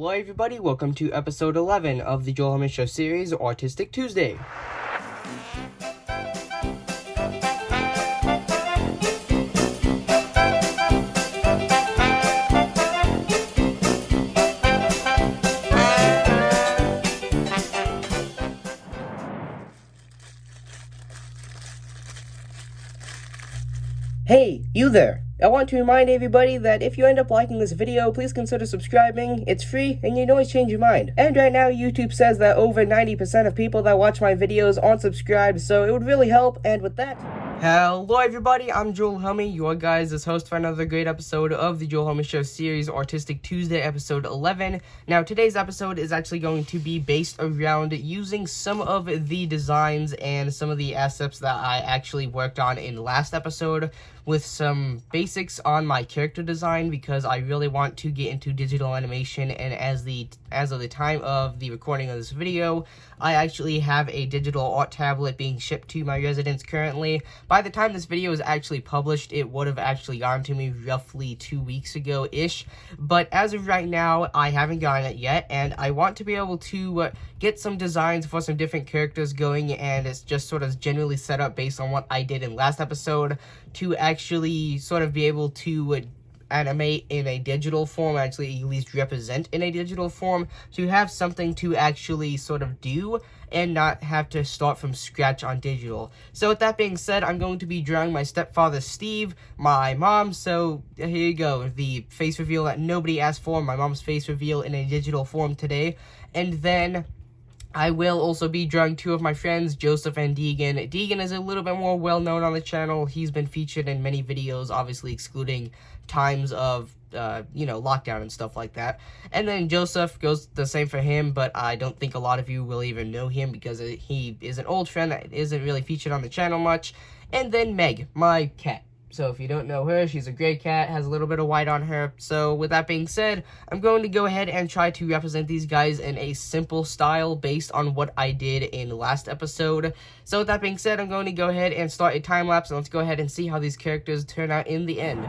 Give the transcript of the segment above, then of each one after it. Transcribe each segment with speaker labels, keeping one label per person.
Speaker 1: Hello everybody, welcome to episode 11 of the Joel Herman Show series, Autistic Tuesday. Hey, you there! I want to remind everybody that if you end up liking this video, please consider subscribing. It's free, and you can always change your mind. And right now, YouTube says that over 90% of people that watch my videos aren't subscribed, so it would really help, and with that... Hello everybody, I'm Joel Herman, your guys' host for another great episode of the Joel Herman Show series, Autistic Tuesday, episode 11. Now, today's episode is actually going to be based around using some of the designs and some of the assets that I actually worked on in the last episode, with some basics on my character design, because I really want to get into digital animation, and as of the time of the recording of this video, I actually have a digital art tablet being shipped to my residence currently. By the time this video is actually published, it would have actually gotten to me roughly 2 weeks ago-ish, but as of right now, I haven't gotten it yet, and I want to be able to get some designs for some different characters going, and it's just sort of generally set up based on what I did in last episode to actually sort of be able to animate in a digital form, actually at least represent in a digital form, to have something to actually sort of do and not have to start from scratch on digital. So with that being said, I'm going to be drawing my stepfather Steve, my mom, so here you go, the face reveal that nobody asked for, my mom's face reveal in a digital form today, and then I will also be drawing two of my friends, Joseph and Deegan. Deegan is a little bit more well-known on the channel. He's been featured in many videos, obviously excluding times of, lockdown and stuff like that. And then Joseph goes the same for him, but I don't think a lot of you will even know him because he is an old friend that isn't really featured on the channel much. And then Meg, my cat. So if you don't know her, she's a gray cat, has a little bit of white on her. So with that being said, I'm going to go ahead and try to represent these guys in a simple style based on what I did in the last episode. So with that being said, I'm going to go ahead and start a time lapse, and let's go ahead and see how these characters turn out in the end.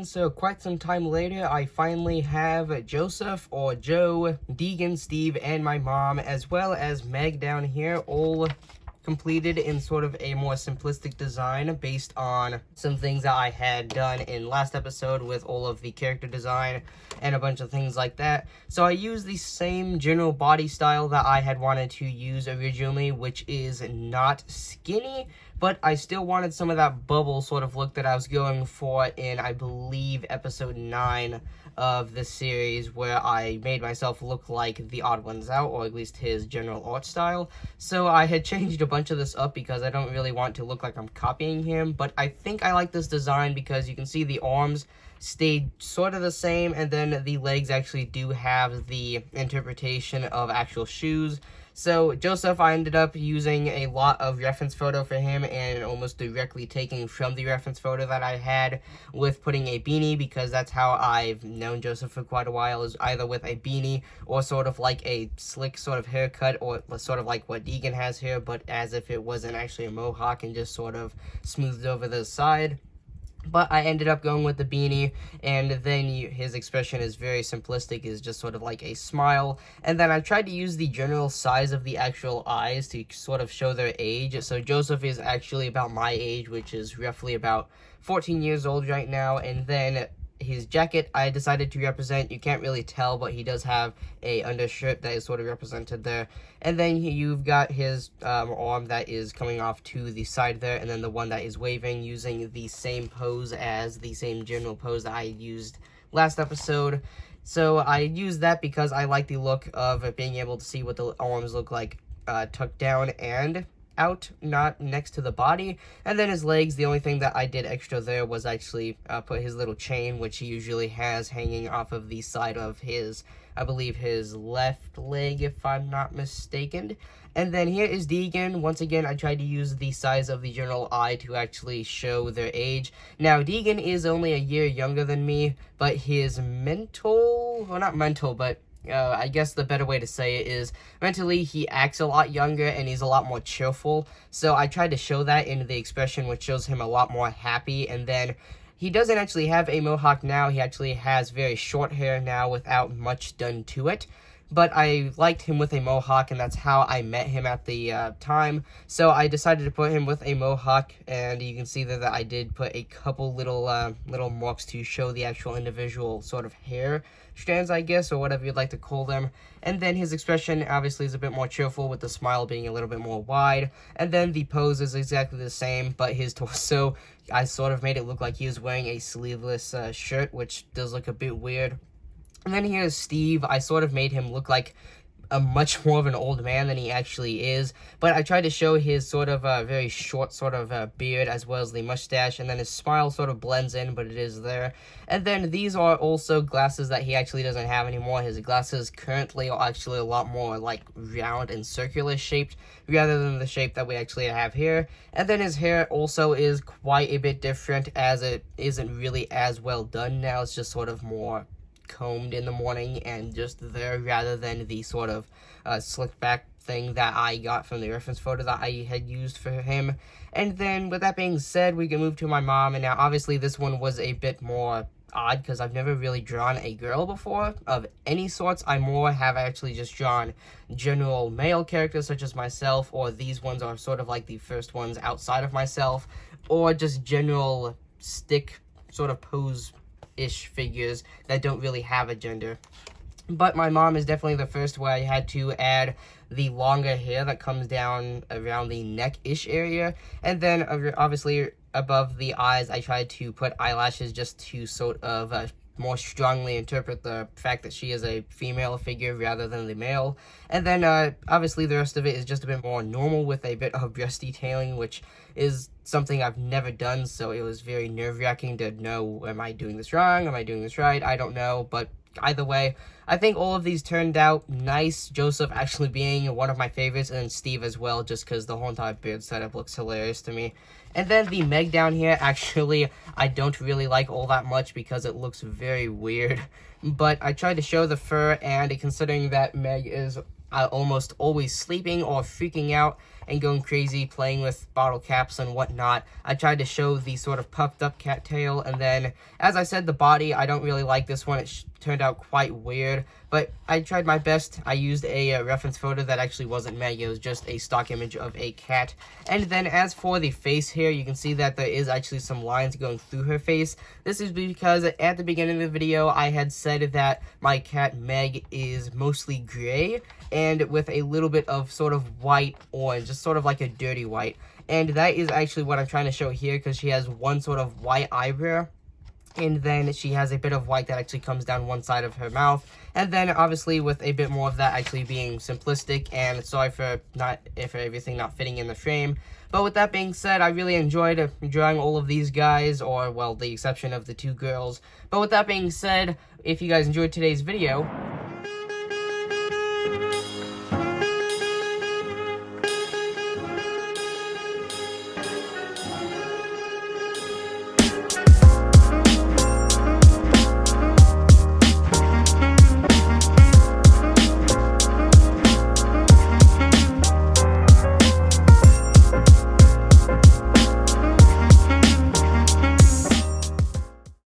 Speaker 1: So quite some time later, I finally have Joseph, or Joe, Deegan, Steve, and my mom, as well as Meg down here, all completed in sort of a more simplistic design based on some things that I had done in last episode with all of the character design and a bunch of things like that. So I used the same general body style that I had wanted to use originally, which is not skinny, but I still wanted some of that bubble sort of look that I was going for in, I believe, episode 9 of this series, where I made myself look like the Odd Ones Out, or at least his general art style. So I had changed a bunch of this up because I don't really want to look like I'm copying him, but I think I like this design because you can see the arms stayed sort of the same, and then the legs actually do have the interpretation of actual shoes. So Joseph, I ended up using a lot of reference photo for him and almost directly taking from the reference photo that I had with putting a beanie, because that's how I've known Joseph for quite a while, is either with a beanie or sort of like a slick sort of haircut, or sort of like what Deegan has here, but as if it wasn't actually a mohawk and just sort of smoothed over the side. But I ended up going with the beanie, and then his expression is very simplistic, is just sort of like a smile. And then I tried to use the general size of the actual eyes to sort of show their age. So Joseph is actually about my age, which is roughly about 14 years old right now. And then his jacket I decided to represent, you can't really tell, but he does have a undershirt that is sort of represented there. And then you've got his arm that is coming off to the side there, and then the one that is waving, using the same pose as the same general pose that I used last episode. So I used that because I like the look of being able to see what the arms look like tucked down, and out, not next to the body. And then his legs, the only thing that I did extra there was actually put his little chain, which he usually has hanging off of the side of his, I believe, his left leg, if I'm not mistaken. And then here is Deegan. Once again, I tried to use the size of the general eye to actually show their age. Now, Deegan is only a year younger than me, but his mental, well, not mental, but I guess the better way to say it is mentally he acts a lot younger and he's a lot more cheerful. So I tried to show that in the expression, which shows him a lot more happy. And then he doesn't actually have a mohawk now. He actually has very short hair now without much done to it. But I liked him with a mohawk, and that's how I met him at the time. So I decided to put him with a mohawk, and you can see that I did put a couple little marks to show the actual individual sort of hair strands, I guess, or whatever you'd like to call them. And then his expression obviously is a bit more cheerful, with the smile being a little bit more wide. And then the pose is exactly the same, but his torso, I sort of made it look like he was wearing a sleeveless shirt, which does look a bit weird. And then here's Steve. I sort of made him look like a much more of an old man than he actually is. But I tried to show his sort of very short sort of beard as well as the mustache. And then his smile sort of blends in, but it is there. And then these are also glasses that he actually doesn't have anymore. His glasses currently are actually a lot more like round and circular shaped rather than the shape that we actually have here. And then his hair also is quite a bit different, as it isn't really as well done now. It's just sort of more combed in the morning and just there, rather than the sort of slick back thing that I got from the reference photo that I had used for him. And then with that being said, we can move to my mom. And now obviously this one was a bit more odd because I've never really drawn a girl before of any sorts. I more have actually just drawn general male characters such as myself, or these ones are sort of like the first ones outside of myself, or just general stick sort of pose-ish figures that don't really have a gender. But my mom is definitely the first where I had to add the longer hair that comes down around the neck-ish area. And then obviously above the eyes, I tried to put eyelashes just to sort of more strongly interpret the fact that she is a female figure rather than the male. And then obviously the rest of it is just a bit more normal with a bit of breast detailing, which is something I've never done, so it was very nerve-wracking to know, am I doing this wrong, am I doing this right? I don't know, but either way, I think all of these turned out nice. Joseph actually being one of my favorites, and then Steve as well, just because the whole entire beard setup looks hilarious to me. And then the Meg down here, actually, I don't really like all that much because it looks very weird. But I tried to show the fur, and considering that Meg is almost always sleeping or freaking out and going crazy playing with bottle caps and whatnot, I tried to show the sort of puffed up cat tail. And then, as I said, the body, I don't really like this one. It turned out quite weird, but I tried my best. I used a reference photo that actually wasn't Meg, it was just a stock image of a cat. And then as for the face here, you can see that there is actually some lines going through her face. This is because at the beginning of the video, I had said that my cat Meg is mostly gray and with a little bit of sort of white orange, just sort of like a dirty white. And that is actually what I'm trying to show here, because she has one sort of white eyebrow, and then she has a bit of white that actually comes down one side of her mouth. And then obviously with a bit more of that actually being simplistic, and sorry for everything not fitting in the frame. But with that being said, I really enjoyed drawing all of these guys, or well, the exception of the two girls. But with that being said, if you guys enjoyed today's video,